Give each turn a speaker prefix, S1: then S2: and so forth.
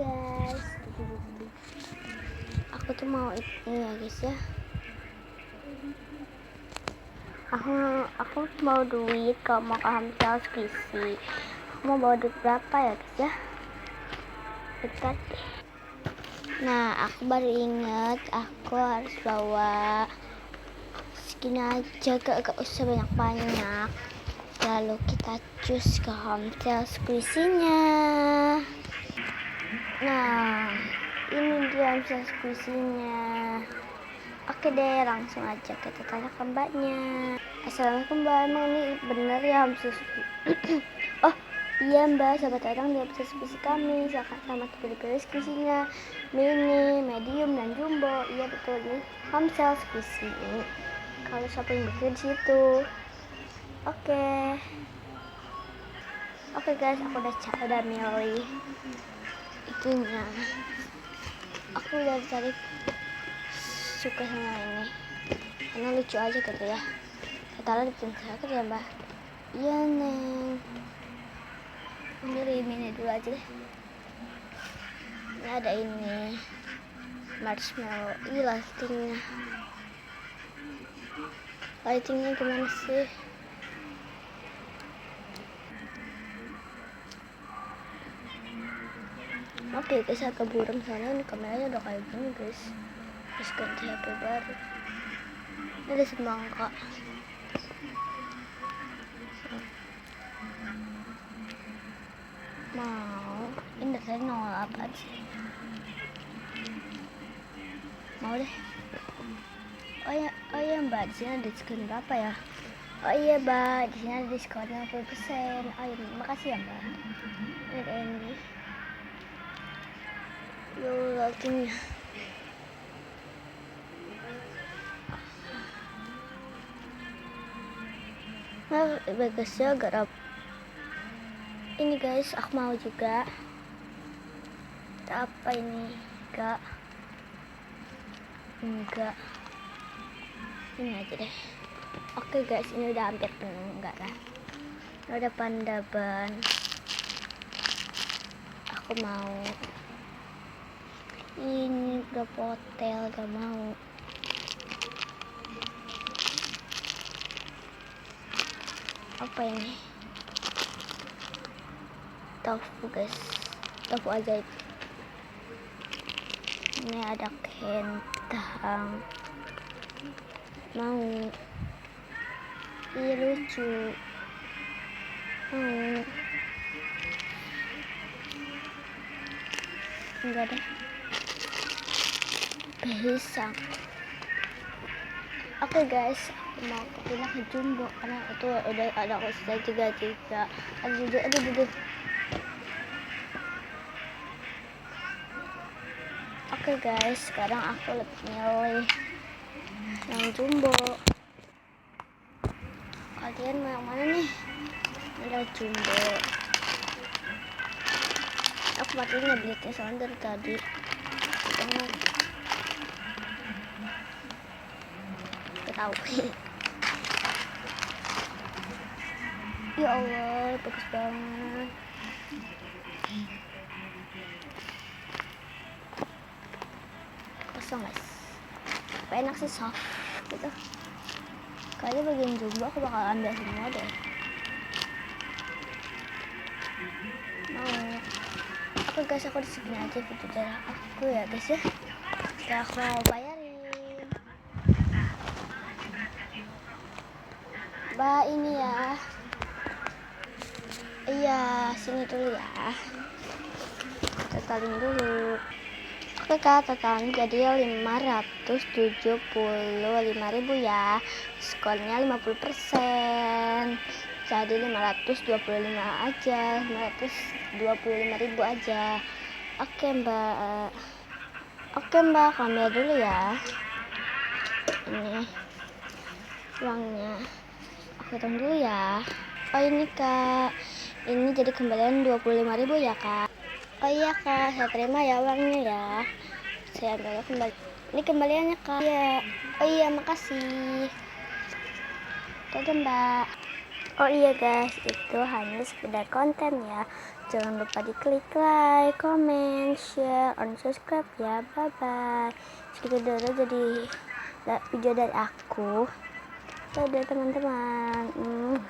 S1: guys, aku tuh mau ini ya guys ya. Aku mau duit kalau mau ke Hamzah skripsi. Aku mau bawa duit berapa ya guys ya? Dekat. Nah, aku baru inget aku harus bawa segini aja, gak usah banyak-banyak. Lalu kita cus ke Hamzah skripsinya. Nah, ini dia Hamzah skripsinya. Oke deh, langsung aja kita tanya ke mbaknya. Assalamualaikum mbak, emang ini bener ya Hamzah skripsi? Oh iya mbak, sahabat orang di Hamzah skripsi kami. Selamat pilih-pilih skripsinya, mini, medium, dan jumbo. Iya betul nih, Hamzah skripsi ini. Kalau siapa yang bikin di situ. Oke guys, aku udah milih itunya. Aku udah cari suka sama ini karena lucu aja gitu ya. Kata bikin sakit ya mbak. Iya neng, ambil ini dulu aja deh. Ini ada ini marshmallow. Ih, lightingnya gimana sih? Oke guys, agak buram soalnya ini kameranya udah kayak gini guys. Terus ganti HP baru. Ini ada semangka. Mau ini tadi nongol apa sih? Mau deh. Oh ya mbak, di sini ada diskon berapa ya? Oh iya mbak, di sini ada diskon 50%. Oh iya, makasih ya mbak. Ini yuk lightingnya. Nah, bagusnya agak rapi. Ini guys, aku mau juga. Apa ini? Enggak. Ini aja deh. Oke guys, ini udah hampir penuh, enggak lah. Ini ada panda ban. Aku mau. Ini berapa hotel, gak mau. Apa ini? Tofu guys, tofu ajaib. Ini ada kentang. Mau. Ih, lucu. Mau. Enggak deh. Pisang. Oke guys, aku mau pindah ke jumbo karena itu udah ada kosnya tiga. Aduh. Oke guys, sekarang aku lebih milih yang jumbo. Kalian mau yang mana nih? Ada jumbo. Aku pakai ngebelitnya soalnya dari tadi. Tahu. Ya Allah, bagus banget. Kosong guys. Apa enak sih, soft gitu. Kayaknya bagian jumbo aku bakal ambil semua deh. Mau. Oke guys, aku disini aja video dari aku ya guys ya. Setelah aku mau bayarin. Mbak ini ya. Iya, sini dulu ya. Totalin dulu. Oke kak, totalnya jadi 575.000 ya. Diskonnya 50%. Jadi 525 aja. 525.000 aja. Oke mbak, ambil dulu ya. Ini uangnya. Aku hitung dulu ya. Oh ini kak, ini jadi kembalian 25.000 ya kak. Oh iya kak, saya terima ya uangnya ya. Saya ambil kembali. Ini kembaliannya kak. Iya. Oh iya, makasih. Dadah mbak. Oh iya guys, itu hanya sekedar konten ya. Jangan lupa diklik like, comment, share, and subscribe ya. Bye bye. Segitu dulu jadi video dari aku. Dadah teman-teman.